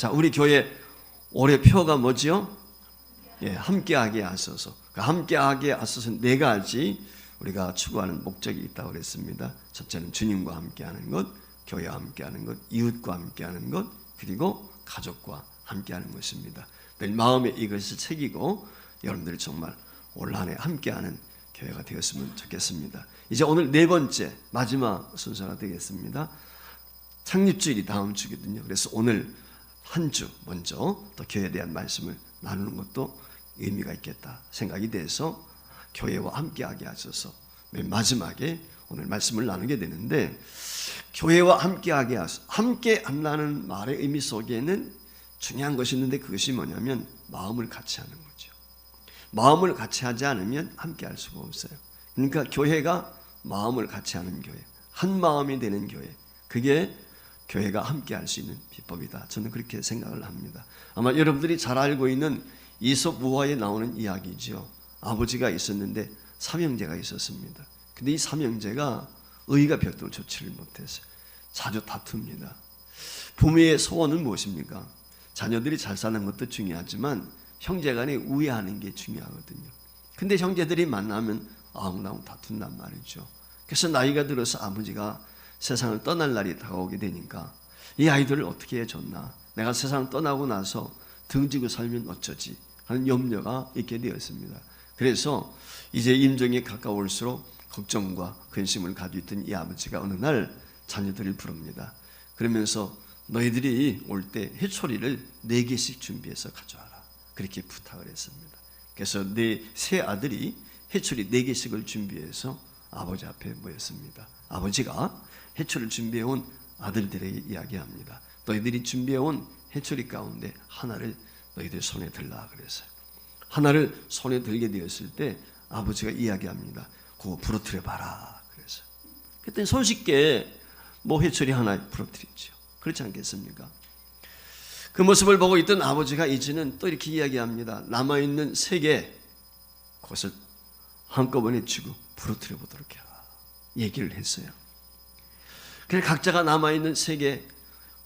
자, 우리 교회 올해 표가 뭐지요? 예, 함께하게 하소서. 그 함께하게 하소서 네 가지 우리가 추구하는 목적이 있다고 그랬습니다. 첫째는 주님과 함께하는 것, 교회와 함께하는 것, 이웃과 함께하는 것, 그리고 가족과 함께하는 것입니다. 늘 마음에 이것을 새기고 여러분들이 정말 올 한 해 함께하는 교회가 되었으면 좋겠습니다. 이제 오늘 네 번째 마지막 순서가 되겠습니다. 창립주일이 다음 주거든요. 그래서 오늘 한 주 먼저 또 교회에 대한 말씀을 나누는 것도 의미가 있겠다 생각이 돼서 교회와 함께하게 하셔서 맨 마지막에 오늘 말씀을 나누게 되는데, 교회와 함께하게 하소서, 함께한다는 말의 의미 속에는 중요한 것이 있는데 그것이 뭐냐면 마음을 같이 하는 거죠. 마음을 같이 하지 않으면 함께할 수가 없어요. 그러니까 교회가 마음을 같이 하는 교회, 한 마음이 되는 교회, 그게 교회가 함께할 수 있는 비법이다. 저는 그렇게 생각을 합니다. 아마 여러분들이 잘 알고 있는 이솝 우화에 나오는 이야기죠. 아버지가 있었는데 삼형제가 있었습니다. 근데 이 삼형제가 의가 별도로 좋지를 못했어요. 자주 다툽니다. 부모의 소원은 무엇입니까? 자녀들이 잘 사는 것도 중요하지만 형제간에 우애하는 게 중요하거든요. 근데 형제들이 만나면 아웅다웅 다툰단 말이죠. 그래서 나이가 들어서 아버지가 세상을 떠날 날이 다가오게 되니까 이 아이들을 어떻게 해줬나, 내가 세상을 떠나고 나서 등지고 살면 어쩌지 하는 염려가 있게 되었습니다. 그래서 이제 임종이 가까울수록 걱정과 근심을 가지고 있던 이 아버지가 어느 날 자녀들을 부릅니다. 그러면서 너희들이 올 때 해초리를 4개씩 준비해서 가져와라, 그렇게 부탁을 했습니다. 그래서 세 아들이 해초리 4개씩을 준비해서 아버지 앞에 모였습니다. 아버지가 해초리를 준비해온 아들들에게 이야기합니다. 너희들이 준비해온 해초리 가운데 하나를 너희들 손에 들라 그랬어요. 하나를 손에 들게 되었을 때 아버지가 이야기합니다. 그거 부러뜨려 봐라 그래서. 그때 손쉽게 해초리 하나 부러뜨렸죠. 그렇지 않겠습니까? 그 모습을 보고 있던 아버지가 이제는 또 이렇게 이야기합니다. 남아있는 3개 그것을 한꺼번에 쥐고 부러뜨려 보도록 해라 얘기를 했어요. 그래서 각자가 남아있는 3개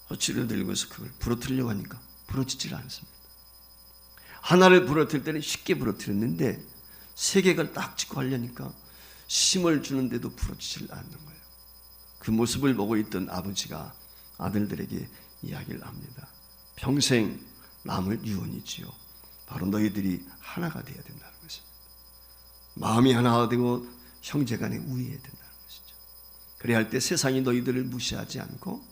호치를 들고서 그걸 부러뜨리려고 하니까 부러지질 않습니다. 하나를 부러뜨릴 때는 쉽게 부러뜨렸는데 3개를 딱 짚고 하려니까 힘을 주는데도 부러지질 않는 거예요. 그 모습을 보고 있던 아버지가 아들들에게 이야기를 합니다. 평생 남을 유언이지요. 바로 너희들이 하나가 되어야 된다는 것입니다. 마음이 하나가 되고 형제간에 우애해야 된다는 것이죠. 그래야 할 때 세상이 너희들을 무시하지 않고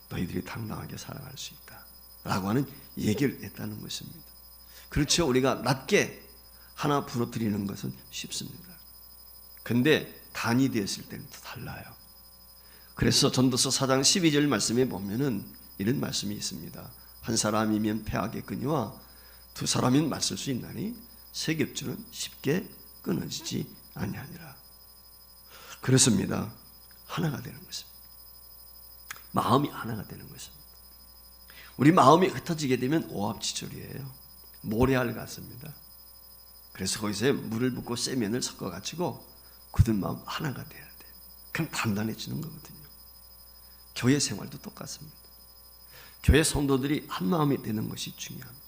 너희들이 당당하게 살아갈 수 있다 라고 하는 얘기를 했다는 것입니다. 그렇죠. 우리가 낮게 하나 부러뜨리는 것은 쉽습니다. 근데 단이 되었을 때는 또 달라요. 그래서 전도서 4장 12절 말씀에 보면은 이런 말씀이 있습니다. 한 사람이면 패하겠거니와 2사람이면 맞설 수 있나니 세 겹줄은 쉽게 끊어지지 아니하니라. 그렇습니다. 하나가 되는 것입니다. 마음이 하나가 되는 것입니다. 우리 마음이 흩어지게 되면 오합지졸이에요. 모래알 같습니다. 그래서 거기서 물을 붓고 세면을 섞어가지고 굳은 마음 하나가 돼야 돼요. 그럼 단단해지는 거거든요. 교회 생활도 똑같습니다. 교회 성도들이 한 마음이 되는 것이 중요합니다.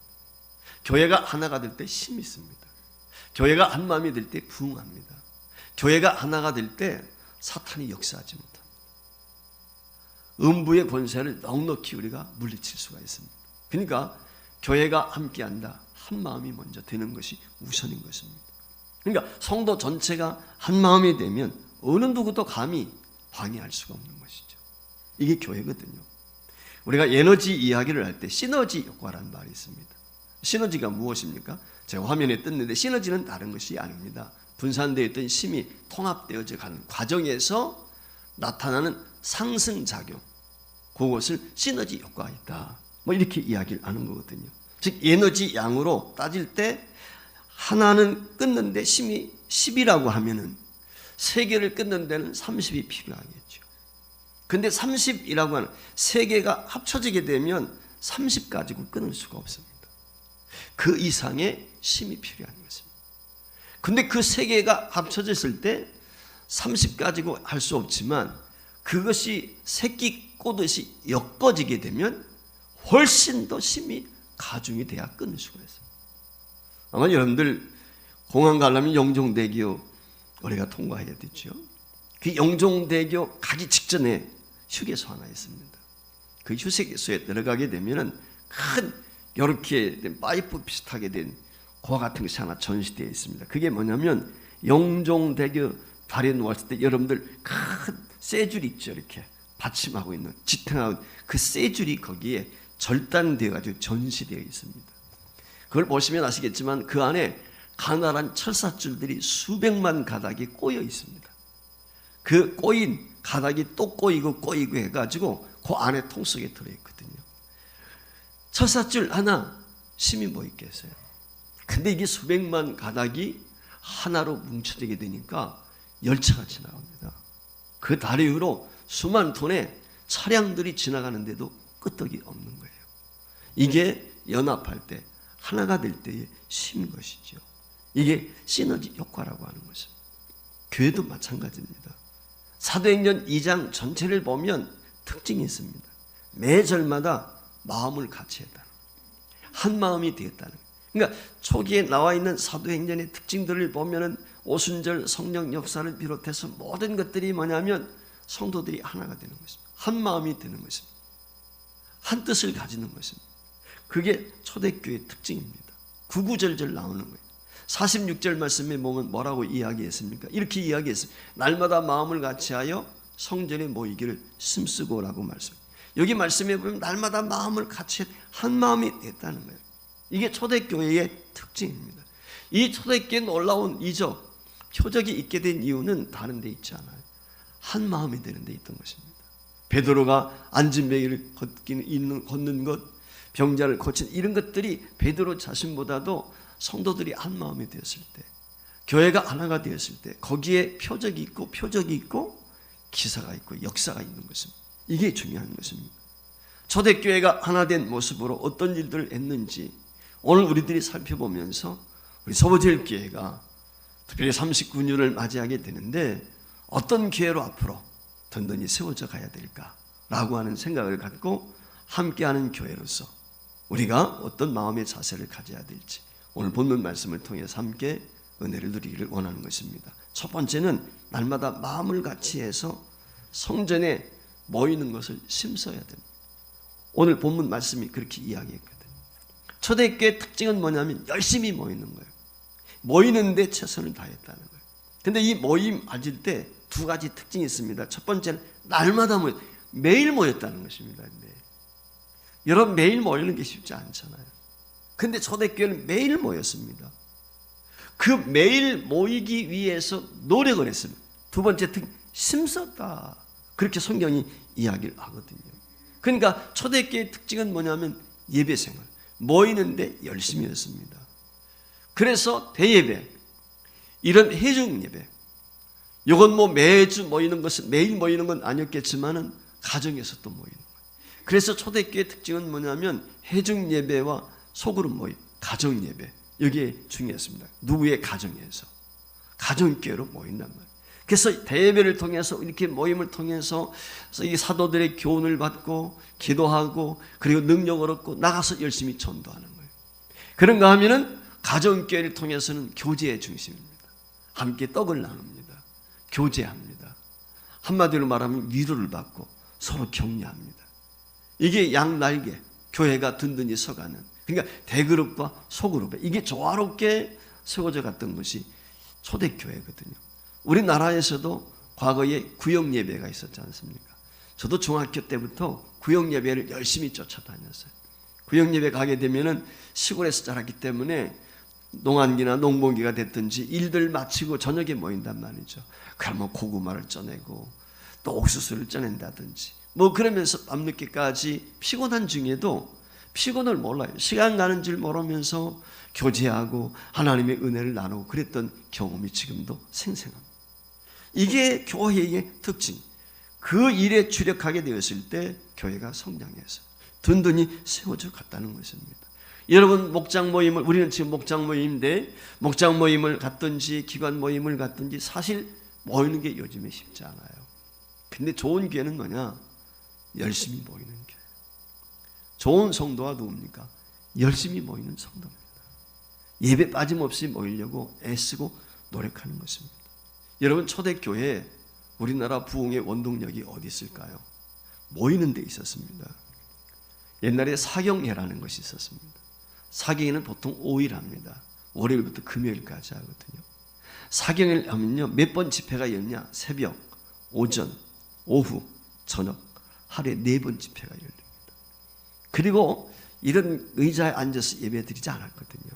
교회가 하나가 될 때 힘이 있습니다. 교회가 한 마음이 될 때 부흥합니다. 교회가 하나가 될 때 사탄이 역사하지 못합니다. 음부의 권세를 넉넉히 우리가 물리칠 수가 있습니다. 그러니까 교회가 함께한다, 한 마음이 먼저 되는 것이 우선인 것입니다. 그러니까 성도 전체가 한 마음이 되면 어느 누구도 감히 방해할 수가 없는 것이죠. 이게 교회거든요. 우리가 에너지 이야기를 할 때 시너지 효과라는 말이 있습니다. 시너지가 무엇입니까? 제가 화면에 떴는데 시너지는 다른 것이 아닙니다. 분산되어 있던 힘이 통합되어져 가는 과정에서 나타나는 상승작용, 그것을 시너지 효과가 있다, 이렇게 이야기를 하는 거거든요. 즉 에너지 양으로 따질 때 하나는 끊는데 힘이 10이라고 하면은 3개를 끊는 데는 30이 필요하겠죠. 근데 30이라고 하는 3개가 합쳐지게 되면 30 가지고 끊을 수가 없습니다. 그 이상의 힘이 필요한 것입니다. 근데 그 3개가 합쳐졌을 때 30 가지고 할 수 없지만 그것이 새끼 꼬듯이 엮어지게 되면 훨씬 더 심히 가중이 돼야 끊을 수가 있어요. 아마 여러분들 공항 가려면 영종대교 우리가 통과해야 되죠. 그 영종대교 가기 직전에 휴게소 하나 있습니다. 그 휴게소에 들어가게 되면은 큰 이렇게 된 파이프 비슷하게 된 고와 같은 것이 하나 전시되어 있습니다. 그게 뭐냐면 영종대교 다리에 놓았을 때 여러분들 큰 쇠줄 있죠. 이렇게 받침하고 있는 지탱하고 그 쇠줄이 거기에 절단되어 가지고 전시되어 있습니다. 그걸 보시면 아시겠지만 그 안에 가나란 철사줄들이 수백만 가닥이 꼬여 있습니다. 그 꼬인 가닥이 또 꼬이고 해가지고 그 안에 통 속에 들어있거든요. 철사줄 하나 심히 뭐 있겠어요. 근데 이게 수백만 가닥이 하나로 뭉쳐지게 되니까 열차가 지나갑니다. 그 다리 위로 수만 톤의 차량들이 지나가는데도 끄떡이 없는 거예요. 이게 연합할 때 하나가 될 때의 힘인 것이죠. 이게 시너지 효과라고 하는 것입니다. 교회도 마찬가지입니다. 사도행전 2장 전체를 보면 특징이 있습니다. 매 절마다 마음을 같이 했다는 거예요. 한 마음이 되었다는 거예요. 그러니까 초기에 나와 있는 사도행전의 특징들을 보면은 오순절 성령 역사를 비롯해서 모든 것들이 뭐냐면 성도들이 하나가 되는 것입니다. 한 마음이 되는 것입니다. 한 뜻을 가지는 것입니다. 그게 초대교회의 특징입니다. 구구절절 나오는 거예요. 46절 말씀에 보면 뭐라고 이야기했습니까? 이렇게 이야기했습니다. 날마다 마음을 같이하여 성전에 모이기를 힘쓰고라고 말씀합니다. 여기 말씀에 보면 날마다 마음을 같이 한 마음이 됐다는 거예요. 이게 초대교회의 특징입니다. 이 초대교회의 놀라운 이적, 표적이 있게 된 이유는 다른 데 있지 않아요. 한 마음이 되는 데 있던 것입니다. 베드로가 안진뱅이를 걷는 것, 병자를 고친 이런 것들이 베드로 자신보다도 성도들이 한 마음이 되었을 때, 교회가 하나가 되었을 때 거기에 표적이 있고 기사가 있고 역사가 있는 것입니다. 이게 중요한 것입니다. 초대교회가 하나 된 모습으로 어떤 일들을 했는지 오늘 우리들이 살펴보면서 우리 서보제일교회가 특별히 39년을 맞이하게 되는데 어떤 교회로 앞으로 든든히 세워져 가야 될까라고 하는 생각을 갖고 함께하는 교회로서 우리가 어떤 마음의 자세를 가져야 될지 오늘 본문 말씀을 통해서 함께 은혜를 누리기를 원하는 것입니다. 첫 번째는 날마다 마음을 같이 해서 성전에 모이는 것을 심써야 됩니다. 오늘 본문 말씀이 그렇게 이야기했거든요. 초대교회의 특징은 뭐냐면 열심히 모이는 거예요. 모이는데 최선을 다했다는 거예요. 근데 이 모임 가질 때 두 가지 특징이 있습니다. 첫 번째는 날마다 매일 모였다는 것입니다. 매일. 여러분 매일 모이는 게 쉽지 않잖아요. 근데 초대교회는 매일 모였습니다. 그 매일 모이기 위해서 노력을 했습니다. 두 번째 특징, 힘썼다. 그렇게 성경이 이야기를 하거든요. 그러니까 초대교회의 특징은 뭐냐면 예배생활. 모이는데 열심히 했습니다. 그래서 대예배, 이런 해중예배, 이건 매주 모이는 것은 매일 모이는 건 아니었겠지만은 가정에서 또 모이는 거예요. 그래서 초대교회의 특징은 뭐냐면 해중예배와 소그룹 모임, 가정예배, 여기에 중요했습니다. 누구의 가정에서 가정교회로 모인단 말이에요. 그래서 대예배를 통해서 이렇게 모임을 통해서 이 사도들의 교훈을 받고 기도하고 그리고 능력을 얻고 나가서 열심히 전도하는 거예요. 그런가 하면은 가정교회를 통해서는 교제의 중심입니다. 함께 떡을 나눕니다. 교제합니다. 한마디로 말하면 위로를 받고 서로 격려합니다. 이게 양날개, 교회가 든든히 서가는, 그러니까 대그룹과 소그룹에 이게 조화롭게 세워져 갔던 것이 초대교회거든요. 우리나라에서도 과거에 구역예배가 있었지 않습니까? 저도 중학교 때부터 구역예배를 열심히 쫓아다녔어요. 구역예배 가게 되면은 시골에서 자랐기 때문에 농한기나 농번기가 됐든지 일들 마치고 저녁에 모인단 말이죠. 그러면 고구마를 쪄내고 또 옥수수를 쪄낸다든지 그러면서 밤늦게까지 피곤한 중에도 피곤을 몰라요. 시간 가는 줄 모르면서 교제하고 하나님의 은혜를 나누고 그랬던 경험이 지금도 생생합니다. 이게 교회의 특징. 그 일에 주력하게 되었을 때 교회가 성장해서 든든히 세워져 갔다는 것입니다. 여러분 목장 모임을, 우리는 지금 목장 모임인데 목장 모임을 갔든지 기관 모임을 갔든지 사실 모이는 게 요즘에 쉽지 않아요. 근데 좋은 교회는 뭐냐? 열심히 모이는 교회. 좋은 성도가 누굽니까? 열심히 모이는 성도입니다. 예배 빠짐없이 모이려고 애쓰고 노력하는 것입니다. 여러분, 초대교회 우리나라 부흥의 원동력이 어디 있을까요? 모이는 데 있었습니다. 옛날에 사경회라는 것이 있었습니다. 사경회는 보통 5일 합니다. 월요일부터 금요일까지 하거든요. 사경회를 하면요, 몇 번 집회가 열냐? 새벽, 오전, 오후, 저녁, 하루에 4번 집회가 열립니다. 그리고 이런 의자에 앉아서 예배 드리지 않았거든요.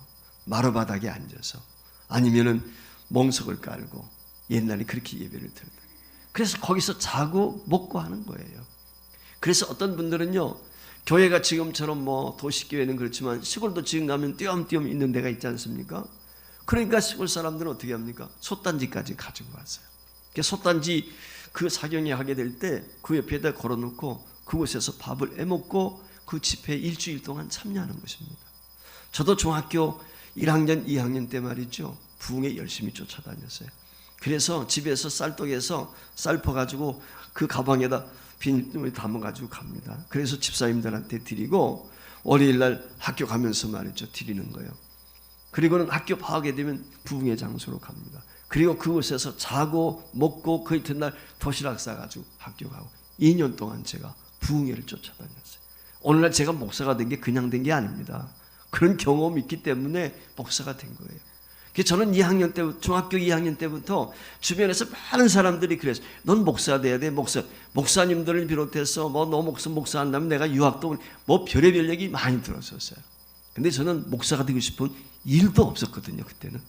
마루바닥에 앉아서, 아니면은 멍석을 깔고 옛날에 그렇게 예배를 드렸다. 그래서 거기서 자고 먹고 하는 거예요. 그래서 어떤 분들은요, 교회가 지금처럼 뭐 도시교회는 그렇지만 시골도 지금 가면 띄엄띄엄 있는 데가 있지 않습니까? 그러니까 시골 사람들은 어떻게 합니까? 솥단지까지 가지고 왔어요. 솥단지 그 사경회 하게 될 때 그 옆에다 걸어놓고 그곳에서 밥을 해먹고 그 집회에 일주일 동안 참여하는 것입니다. 저도 중학교 1학년, 2학년 때 말이죠, 부흥에 열심히 쫓아다녔어요. 그래서 집에서 쌀떡에서 쌀 퍼가지고 그 가방에다 비닐을 담아가지고 갑니다. 그래서 집사님들한테 드리고 월요일날 학교 가면서 말이죠, 드리는 거예요. 그리고는 학교 방학이 되면 부흥의 장소로 갑니다. 그리고 그곳에서 자고 먹고 그 이튿날 도시락 싸가지고 학교 가고 2년 동안 제가 부흥회를 쫓아다녔어요. 오늘날 제가 목사가 된 게 그냥 된 게 아닙니다. 그런 경험이 있기 때문에 목사가 된 거예요. 저는 2학년 때부터, 중학교 2학년 때부터 주변에서 많은 사람들이 그랬어요. 넌 목사 돼야 돼, 목사. 목사님들을 비롯해서 너 목사 한다면 내가 유학도 뭐 별의별 얘기 많이 들었었어요. 근데 저는 목사가 되고 싶은 일도 없었거든요, 그때는.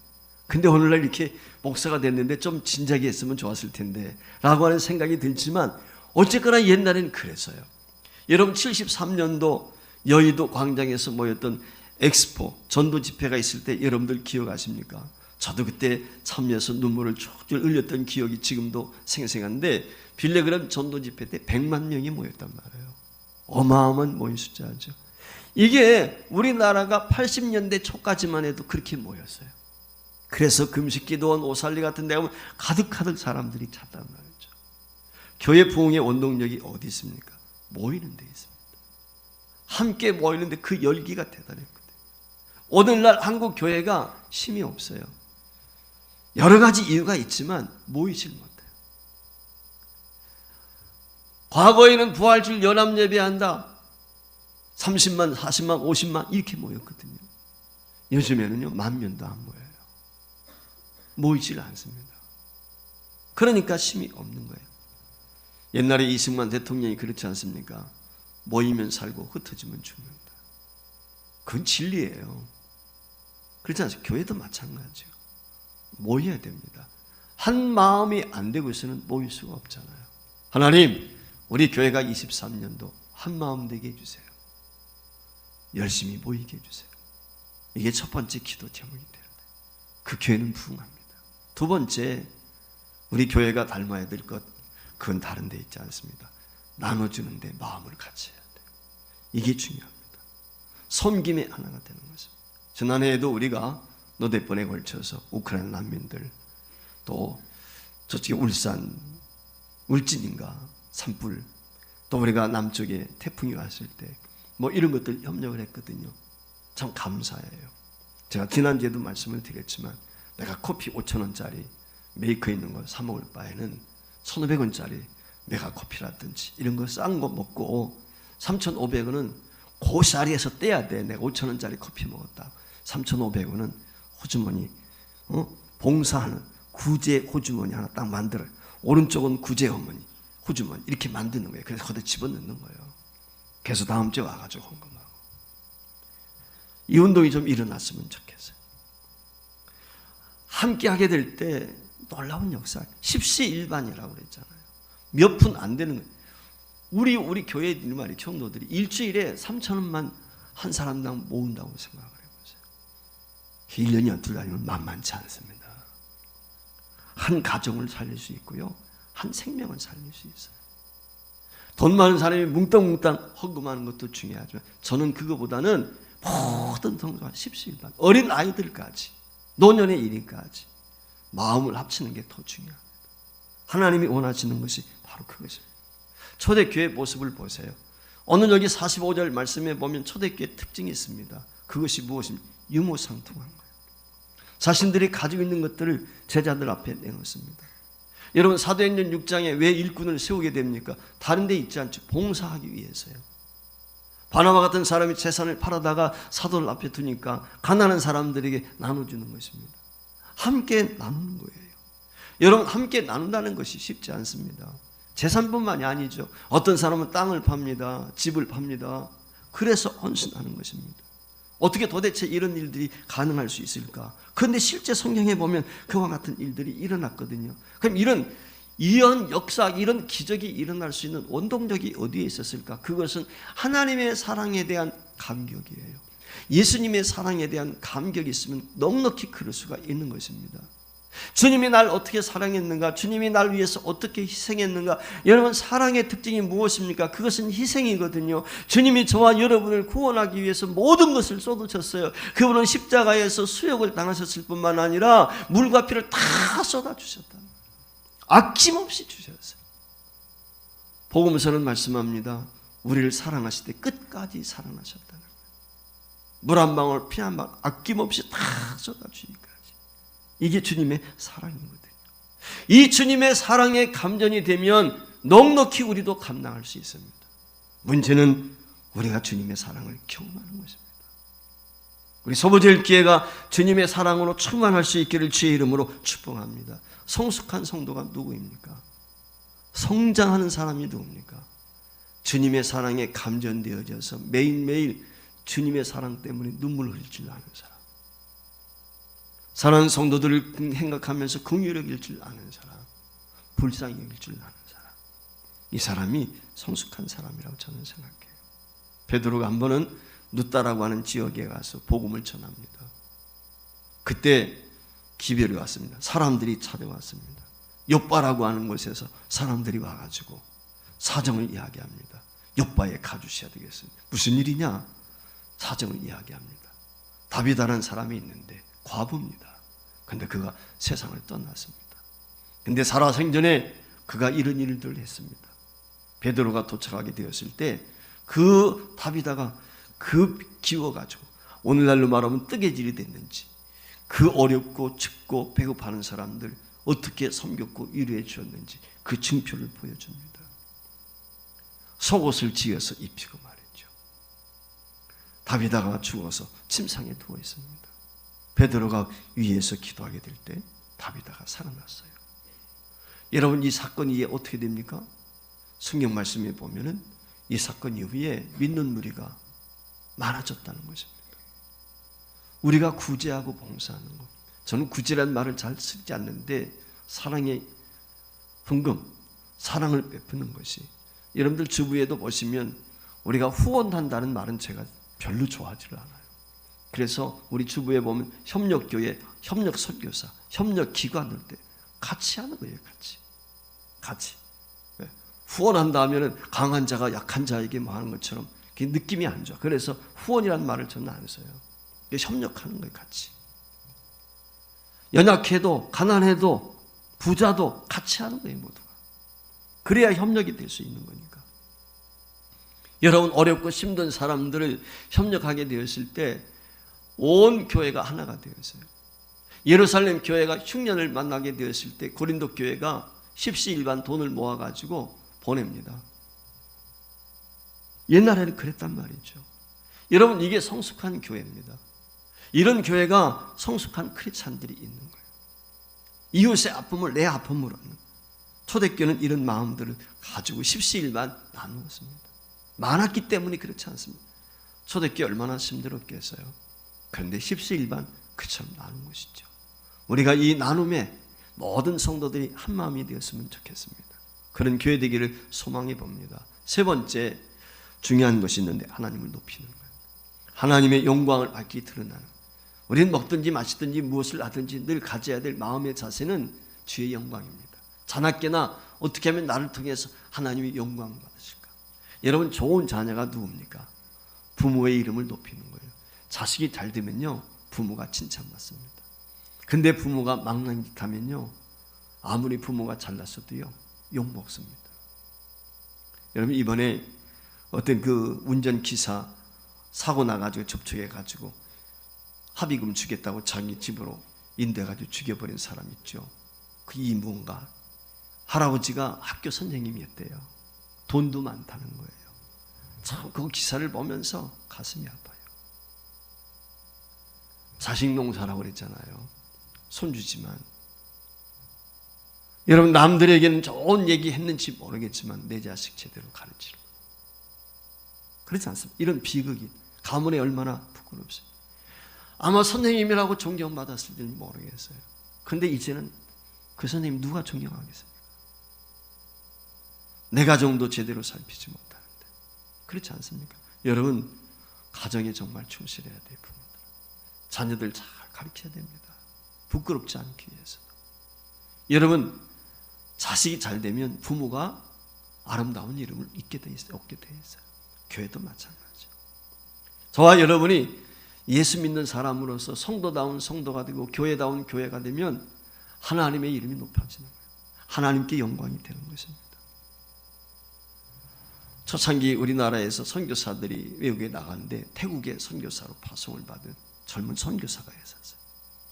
근데 오늘날 이렇게 목사가 됐는데 좀 진작에 했으면 좋았을 텐데 라고 하는 생각이 들지만 어쨌거나 옛날에는 그랬어요. 여러분, 73년도 여의도 광장에서 모였던 엑스포 전도 집회가 있을 때 여러분들 기억하십니까? 저도 그때 참여해서 눈물을 쭉쭉 흘렸던 기억이 지금도 생생한데, 빌레그램 전도 집회 때 100만 명이 모였단 말이에요. 어마어마한 모인 숫자죠. 이게 우리나라가 80년대 초까지만 해도 그렇게 모였어요. 그래서 금식기도원, 오살리 같은 데 가면 가득가득 사람들이 찼단 말이죠. 교회 부흥의 원동력이 어디 있습니까? 모이는 데 있습니다. 함께 모이는데 그 열기가 대단했거든요. 오늘날 한국 교회가 힘이 없어요. 여러 가지 이유가 있지만 모이질 못해요. 과거에는 부활주일 연합 예배한다, 30만, 40만, 50만 이렇게 모였거든요. 요즘에는요, 10,000명도 안 모여요. 모이질 않습니다. 그러니까 힘이 없는 거예요. 옛날에 이승만 대통령이 그렇지 않습니까? 모이면 살고 흩어지면 죽는다. 그건 진리예요. 그렇지 않습니까? 교회도 마찬가지예요. 모여야 됩니다. 한 마음이 안 되고 있으면 모일 수가 없잖아요. 하나님, 우리 교회가 23년도 한 마음 되게 해주세요. 열심히 모이게 해주세요. 이게 첫 번째 기도 제목이 돼요. 그 교회는 부흥합니다. 두 번째, 우리 교회가 닮아야 될 것, 그건 다른 데 있지 않습니다. 나눠주는데 마음을 같이 해야 돼요. 이게 중요합니다. 섬김의 하나가 되는 것입니다. 지난해에도 우리가 너댓 번에 걸쳐서 우크라이나 난민들, 또 저쪽에 울산, 울진인가 산불, 또 우리가 남쪽에 태풍이 왔을 때 뭐 이런 것들 협력을 했거든요. 참 감사해요. 제가 지난주에도 말씀을 드렸지만 내가 커피 5,000원짜리 메이커 있는 거 사 먹을 바에는 1,500원짜리 메가 커피라든지 이런 거 싼 거 먹고 3,500원은 그 자리에서 떼야 돼. 내가 5,000원짜리 커피 먹었다. 3,500원은 호주머니, 봉사하는 구제 호주머니 하나 딱 만들어요. 오른쪽은 구제 어머니, 호주머니 이렇게 만드는 거예요. 그래서 거기다 집어넣는 거예요. 그래서 다음 주에 와가지고 헌금하고. 이 운동이 좀 일어났으면 좋겠어요. 함께 하게 될 때 놀라운 역사, 십시일반이라고 그랬잖아요. 몇 푼 안 되는 거예요. 우리 교회 말이 성도들이 일주일에 3,000원만 한 사람당 모은다고 생각을 해보세요. 1년이 어떻게 아니면 만만치 않습니다. 한 가정을 살릴 수 있고요, 한 생명을 살릴 수 있어요. 돈 많은 사람이 뭉땅뭉땅 헌금하는 것도 중요하지만 저는 그거보다는 모든 성도가 십시일반, 어린 아이들까지 노년의 일까지 마음을 합치는 게 더 중요합니다. 하나님이 원하시는 것이 바로 그것입니다. 초대교회 모습을 보세요. 오늘 여기 45절 말씀에 보면 초대교회의 특징이 있습니다. 그것이 무엇입니까? 유무상통한 거예요. 자신들이 가지고 있는 것들을 제자들 앞에 내놓습니다. 여러분, 사도행전 6장에 왜 일꾼을 세우게 됩니까? 다른 데 있지 않죠. 봉사하기 위해서요. 바나바 같은 사람이 재산을 팔아다가 사도를 앞에 두니까 가난한 사람들에게 나눠주는 것입니다. 함께 나누는 거예요. 여러분, 함께 나눈다는 것이 쉽지 않습니다. 재산뿐만이 아니죠. 어떤 사람은 땅을 팝니다. 집을 팝니다. 그래서 헌신하는 것입니다. 어떻게 도대체 이런 일들이 가능할 수 있을까? 그런데 실제 성경에 보면 그와 같은 일들이 일어났거든요. 그럼 이런 역사, 이런 기적이 일어날 수 있는 원동력이 어디에 있었을까? 그것은 하나님의 사랑에 대한 감격이에요. 예수님의 사랑에 대한 감격이 있으면 넉넉히 그럴 수가 있는 것입니다. 주님이 날 어떻게 사랑했는가? 주님이 날 위해서 어떻게 희생했는가? 여러분, 사랑의 특징이 무엇입니까? 그것은 희생이거든요. 주님이 저와 여러분을 구원하기 위해서 모든 것을 쏟으셨어요. 그분은 십자가에서 수욕을 당하셨을 뿐만 아니라 물과 피를 다 쏟아주셨다. 아낌없이 주셨어요. 복음서는 말씀합니다. 우리를 사랑하실 때 끝까지 사랑하셨다는 거예요. 물 한 방울, 피 한 방울 아낌없이 다 쏟아주니까. 이게 주님의 사랑이거든요. 이 주님의 사랑에 감전이 되면 넉넉히 우리도 감당할 수 있습니다. 문제는 우리가 주님의 사랑을 경험하는 것입니다. 우리 소보제일교회가 주님의 사랑으로 충만할 수 있기를 주의 이름으로 축복합니다. 성숙한 성도가 누구입니까? 성장하는 사람이 누굽니까? 주님의 사랑에 감전되어져서 매일매일 주님의 사랑 때문에 눈물 흘릴 줄 아는 사람, 사랑하는 성도들을 생각하면서 긍휼히 여길 줄 아는 사람, 불쌍히 여길 줄 아는 사람, 이 사람이 성숙한 사람이라고 저는 생각해요. 베드로가 한 번은 누따라고 하는 지역에 가서 복음을 전합니다. 그때 기별이 왔습니다. 사람들이 찾아왔습니다. 욥바라고 하는 곳에서 사람들이 와가지고 사정을 이야기합니다. 욥바에 가주셔야 되겠습니다. 무슨 일이냐? 사정을 이야기합니다. 다비다라는 사람이 있는데 과부입니다. 근데 그가 세상을 떠났습니다. 근데 살아생전에 그가 이런 일들을 했습니다. 베드로가 도착하게 되었을 때 그 다비다가 기워가지고 오늘날로 말하면 뜨개질이 됐는지 그 어렵고 춥고 배고파하는 사람들 어떻게 섬겼고 위로해 주었는지 그 증표를 보여줍니다. 속옷을 지어서 입히고 말했죠. 다비다가 죽어서 침상에 누워 있습니다. 베드로가 위에서 기도하게 될 때 다비다가 살아났어요. 여러분, 이 사건이 이게 어떻게 됩니까? 성경 말씀에 보면은 이 사건 이후에 믿는 무리가 많아졌다는 것입니다. 우리가 구제하고 봉사하는 것, 저는 구제라는 말을 잘 쓰지 않는데 사랑의 헌금, 사랑을 베푸는 것이, 여러분들 주부에도 보시면 우리가 후원한다는 말은 제가 별로 좋아하지 않아요. 그래서 우리 주부에 보면 협력교회, 협력선교사, 협력기관일 때 같이 하는 거예요. 같이. 후원한다 하면은 강한 자가 약한 자에게 뭐 하는 것처럼 느낌이 안 좋아. 그래서 후원이라는 말을 저는 안 써요. 협력하는 거예요. 같이. 연약해도 가난해도 부자도 같이 하는 거예요. 모두가. 그래야 협력이 될 수 있는 거니까. 여러분, 어렵고 힘든 사람들을 협력하게 되었을 때 온 교회가 하나가 되었어요. 예루살렘 교회가 흉년을 만나게 되었을 때 고린도 교회가 십시일반 돈을 모아가지고 보냅니다. 옛날에는 그랬단 말이죠. 여러분, 이게 성숙한 교회입니다. 이런 교회가 성숙한 크리스찬들이 있는 거예요. 이웃의 아픔을 내 아픔으로 하는. 초대교회는 이런 마음들을 가지고 십시일반 나누었습니다. 많았기 때문에 그렇지 않습니다. 초대교회 얼마나 힘들었겠어요. 그런데 십시일반 그처럼 나눈 것이죠. 우리가 이 나눔에 모든 성도들이 한 마음이 되었으면 좋겠습니다. 그런 교회 되기를 소망해 봅니다. 세 번째 중요한 것이 있는데 하나님을 높이는 거예요. 하나님의 영광을 밝히 드러나는. 우리는 먹든지 마시든지 무엇을 하든지 늘 가져야 될 마음의 자세는 주의 영광입니다. 자나깨나 어떻게 하면 나를 통해서 하나님이 영광을 받으실까? 여러분, 좋은 자녀가 누굽니까? 부모의 이름을 높이는 거예요. 자식이 잘 되면요, 부모가 칭찬받습니다. 근데 부모가 망나니 듯하면요, 아무리 부모가 잘났어도요, 욕먹습니다. 여러분, 이번에 어떤 그 운전기사 사고 나가지고 접촉해가지고 합의금 주겠다고 자기 집으로 인도해가지고 죽여버린 사람 있죠. 그 이문가 할아버지가 학교 선생님이었대요. 돈도 많다는 거예요. 참 그 기사를 보면서 가슴이 아파요. 자식 농사라고 그랬잖아요. 손주지만 여러분 남들에게는 좋은 얘기 했는지 모르겠지만 내 자식 제대로 가르치는 그렇지 않습니까? 이런 비극이 가문에 얼마나 부끄럽습니까? 아마 선생님이라고 존경받았을지는 모르겠어요. 그런데 이제는 그 선생님 누가 존경하겠습니까? 내 가정도 제대로 살피지 못하는데 그렇지 않습니까? 여러분 가정에 정말 충실해야 돼요. 부모들 자녀들 잘 가르쳐야 됩니다. 부끄럽지 않기 위해서. 여러분 자식이 잘 되면 부모가 아름다운 이름을 얻게 돼 있어요. 교회도 마찬가지죠. 저와 여러분이 예수 믿는 사람으로서 성도다운 성도가 되고 교회다운 교회가 되면 하나님의 이름이 높아지는 거예요. 하나님께 영광이 되는 것입니다. 초창기 우리나라에서 선교사들이 외국에 나가는데 태국의 선교사로 파송을 받은 젊은 선교사가 있었어요.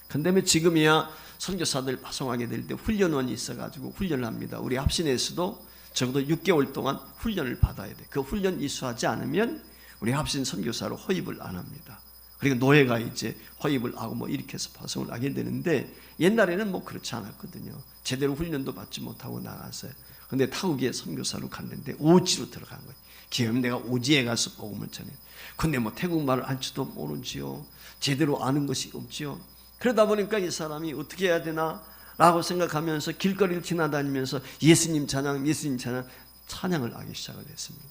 그런데 지금이야 선교사들 파송하게 될 때 훈련원이 있어가지고 훈련을 합니다. 우리 합신에서도 적어도 6개월 동안 훈련을 받아야 돼. 그 훈련 이수하지 않으면 우리 합신 선교사로 허입을 안 합니다. 그리고 노예가 이제 허입을 하고 이렇게 해서 파송을 하게 되는데 옛날에는 그렇지 않았거든요. 제대로 훈련도 받지 못하고 나갔어요. 근데 타국에 선교사로 갔는데 오지로 들어간 거예요. 기회면 내가 오지에 가서 복음을 전해. 근데 태국말을 할 줄도 모르지요. 제대로 아는 것이 없지요. 그러다 보니까 이 사람이 어떻게 해야 되나 라고 생각하면서 길거리를 지나다니면서 예수님 찬양 찬양을 하기 시작을 했습니다.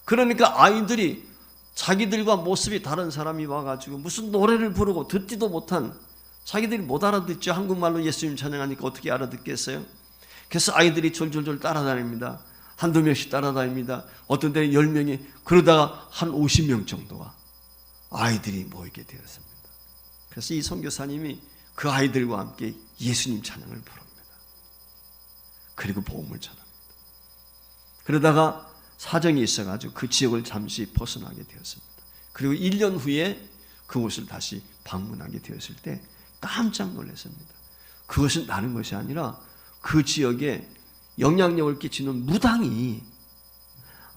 그러니까 아이들이 자기들과 모습이 다른 사람이 와가지고 무슨 노래를 부르고 듣지도 못한 자기들이 못 알아듣죠. 한국말로 예수님 찬양하니까 어떻게 알아듣겠어요? 그래서 아이들이 졸졸졸 따라다닙니다. 한두 명씩 따라다닙니다. 어떤 때는 10명이 그러다가 한 50명 정도가 아이들이 모이게 되었습니다. 그래서 이 선교사님이 그 아이들과 함께 예수님 찬양을 부릅니다. 그리고 복음을 전합니다. 그러다가 사정이 있어가지고 그 지역을 잠시 벗어나게 되었습니다. 그리고 1년 후에 그곳을 다시 방문하게 되었을 때 깜짝 놀랐습니다. 그것은 다른 것이 아니라 그 지역에 영향력을 끼치는 무당이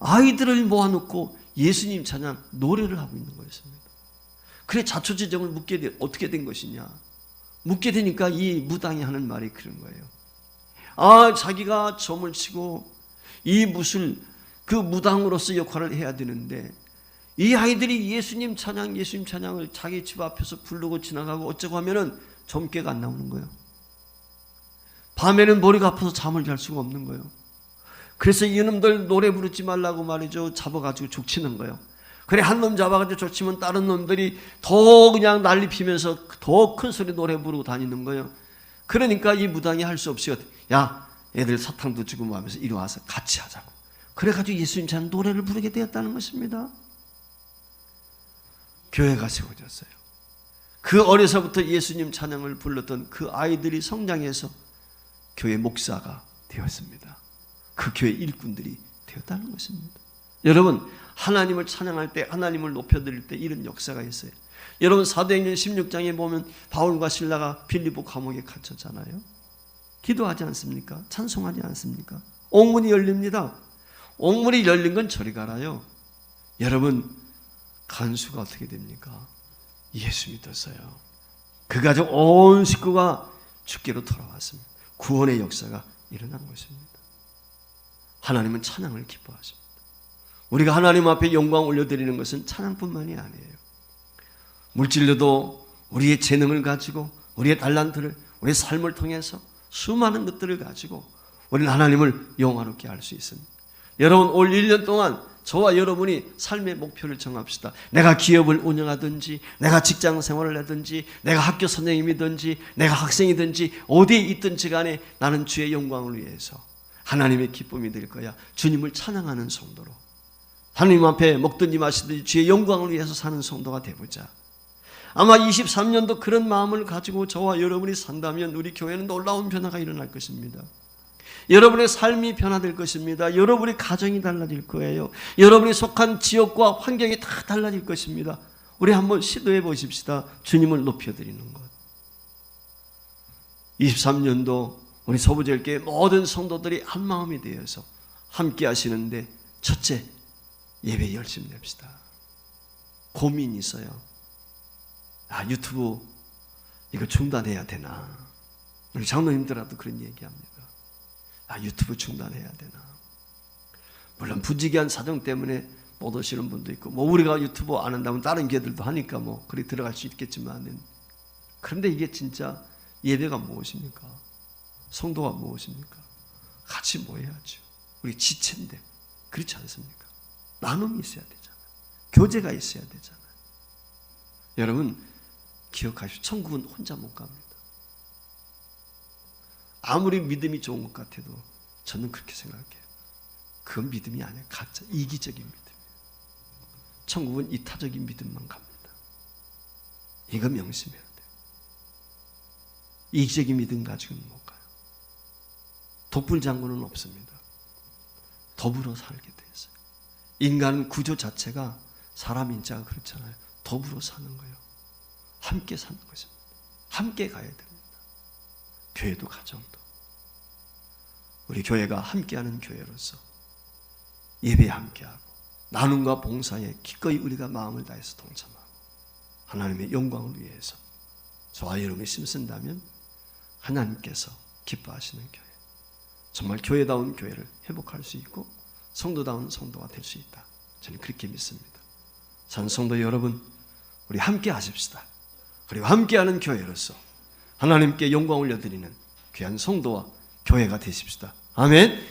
아이들을 모아놓고 예수님 찬양 노래를 하고 있는 거였습니다. 그래 자초지종을 묻게 돼 어떻게 된 것이냐 묻게 되니까 이 무당이 하는 말이 그런 거예요. 자기가 점을 치고 이 무술 그 무당으로서 역할을 해야 되는데 이 아이들이 예수님 찬양을 자기 집 앞에서 부르고 지나가고 어쩌고 하면은 점괘가 안 나오는 거예요. 밤에는 머리가 아파서 잠을 잘 수가 없는 거예요. 그래서 이놈들 노래 부르지 말라고 말이죠. 잡아가지고 족치는 거예요. 그래 한 놈 잡아가지고 족치면 다른 놈들이 더 그냥 난리 피면서 더 큰 소리 노래 부르고 다니는 거예요. 그러니까 이 무당이 할 수 없이 야 애들 사탕도 주고 하면서 이리 와서 같이 하자고. 그래가지고 예수님 찬양 노래를 부르게 되었다는 것입니다. 교회가 세워졌어요. 그 어려서부터 예수님 찬양을 불렀던 그 아이들이 성장해서 교회 목사가 되었습니다. 그 교회 일꾼들이 되었다는 것입니다. 여러분 하나님을 찬양할 때 하나님을 높여드릴 때 이런 역사가 있어요. 여러분 사도행전 16장에 보면 바울과 실라가 빌립보 감옥에 갇혔잖아요. 기도하지 않습니까? 찬송하지 않습니까? 옥문이 열립니다. 옥문이 열린 건 저리 가라요. 여러분 간수가 어떻게 됩니까? 예수 믿었어요. 그 가족 온 식구가 주께로 돌아왔습니다. 구원의 역사가 일어난 것입니다. 하나님은 찬양을 기뻐하십니다. 우리가 하나님 앞에 영광 올려드리는 것은 찬양뿐만이 아니에요. 물질로도 우리의 재능을 가지고 우리의 달란트를 우리의 삶을 통해서 수많은 것들을 가지고 우리는 하나님을 영화롭게 할 수 있습니다. 여러분 올 1년 동안 저와 여러분이 삶의 목표를 정합시다. 내가 기업을 운영하든지 내가 직장 생활을 하든지 내가 학교 선생님이든지 내가 학생이든지 어디에 있든지 간에 나는 주의 영광을 위해서 하나님의 기쁨이 될 거야. 주님을 찬양하는 성도로 하나님 앞에 먹든지 마시든지 주의 영광을 위해서 사는 성도가 되보자. 아마 23년도 그런 마음을 가지고 저와 여러분이 산다면 우리 교회는 놀라운 변화가 일어날 것입니다. 여러분의 삶이 변화될 것입니다. 여러분의 가정이 달라질 거예요. 여러분이 속한 지역과 환경이 다 달라질 것입니다. 우리 한번 시도해 보십시다. 주님을 높여드리는 것. 23년도 우리 서부제일교회 모든 성도들이 한 마음이 되어서 함께 하시는데, 첫째, 예배 열심히 냅시다. 고민이 있어요. 유튜브 이거 중단해야 되나? 우리 장로님들하고도 그런 얘기합니다. 유튜브 중단해야 되나? 물론 부지기한 사정 때문에 못 오시는 분도 있고, 우리가 유튜브 안 한다면 다른 교회들도 하니까 그리 들어갈 수 있겠지만, 그런데 이게 진짜 예배가 무엇입니까? 성도가 무엇입니까? 같이 모여야죠. 우리 지체인데 그렇지 않습니까? 나눔이 있어야 되잖아요. 교제가 있어야 되잖아요. 여러분 기억하십시오. 천국은 혼자 못 갑니다. 아무리 믿음이 좋은 것 같아도 저는 그렇게 생각해요. 그건 믿음이 아니에요. 가짜 이기적인 믿음이에요. 천국은 이타적인 믿음만 갑니다. 이거 명심해야 돼요. 이기적인 믿음 가지고는 못 가요. 독불장군은 없습니다. 더불어 살게 돼 있어요. 인간 구조 자체가 사람 인자가 그렇잖아요. 더불어 사는 거예요. 함께 사는 것입니다. 함께 가야 됩니다. 교회도 가정도. 우리 교회가 함께하는 교회로서 예배에 함께하고 나눔과 봉사에 기꺼이 우리가 마음을 다해서 동참하고 하나님의 영광을 위해서 저와 여러분이 힘쓴다면 하나님께서 기뻐하시는 교회, 정말 교회다운 교회를 회복할 수 있고 성도다운 성도가 될 수 있다. 저는 그렇게 믿습니다. 전 성도 여러분, 우리 함께 하십시다. 그리고 함께하는 교회로서 하나님께 영광 올려드리는 귀한 성도와 교회가 되십시다. 아멘.